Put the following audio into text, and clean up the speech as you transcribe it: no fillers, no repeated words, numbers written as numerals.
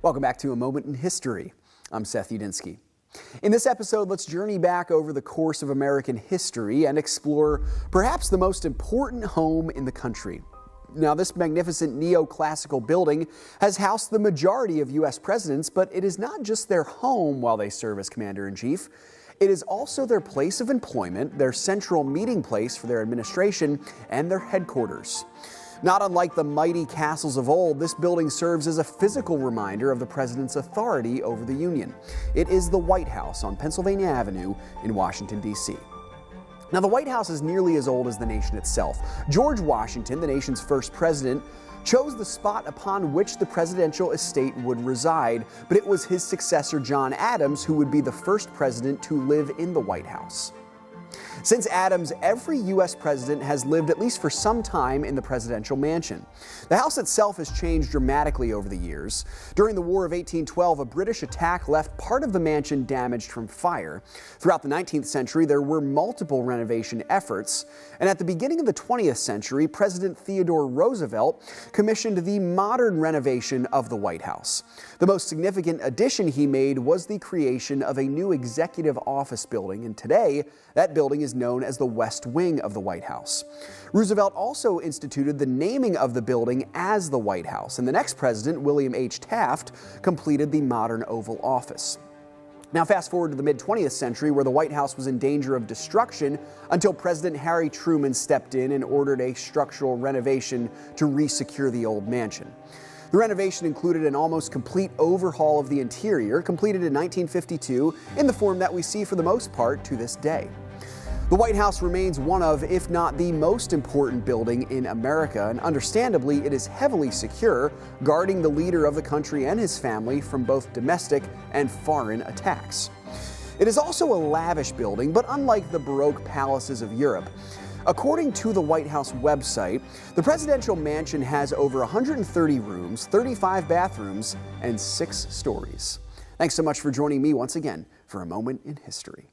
Welcome back to A Moment in History. I'm Seth Udinsky. In this episode, let's journey back over the course of American history and explore perhaps the most important home in the country. Now, this magnificent neoclassical building has housed the majority of U.S. presidents, but it is not just their home while they serve as commander-in-chief. It is also their place of employment, their central meeting place for their administration, and their headquarters. Not unlike the mighty castles of old, this building serves as a physical reminder of the president's authority over the Union. It is the White House on Pennsylvania Avenue in Washington, D.C. Now, the White House is nearly as old as the nation itself. George Washington, the nation's first president, chose the spot upon which the presidential estate would reside, but it was his successor, John Adams, who would be the first president to live in the White House. Since Adams, every U.S. president has lived at least for some time in the presidential mansion. The house itself has changed dramatically over the years. During the War of 1812, a British attack left part of the mansion damaged from fire. Throughout the 19th century, there were multiple renovation efforts. And at the beginning of the 20th century, President Theodore Roosevelt commissioned the modern renovation of the White House. The most significant addition he made was the creation of a new executive office building, and today, that building is known as the West Wing of the White House. Roosevelt also instituted the naming of the building as the White House, and the next president, William H. Taft, completed the modern Oval Office. Now, fast forward to the mid-20th century, where the White House was in danger of destruction until President Harry Truman stepped in and ordered a structural renovation to re-secure the old mansion. The renovation included an almost complete overhaul of the interior, completed in 1952 in the form that we see for the most part to this day. The White House remains one of, if not the most important building in America, and understandably, it is heavily secure, guarding the leader of the country and his family from both domestic and foreign attacks. It is also a lavish building, but unlike the Baroque palaces of Europe. According to the White House website, the presidential mansion has over 130 rooms, 35 bathrooms, and 6 stories. Thanks so much for joining me once again for A Moment in History.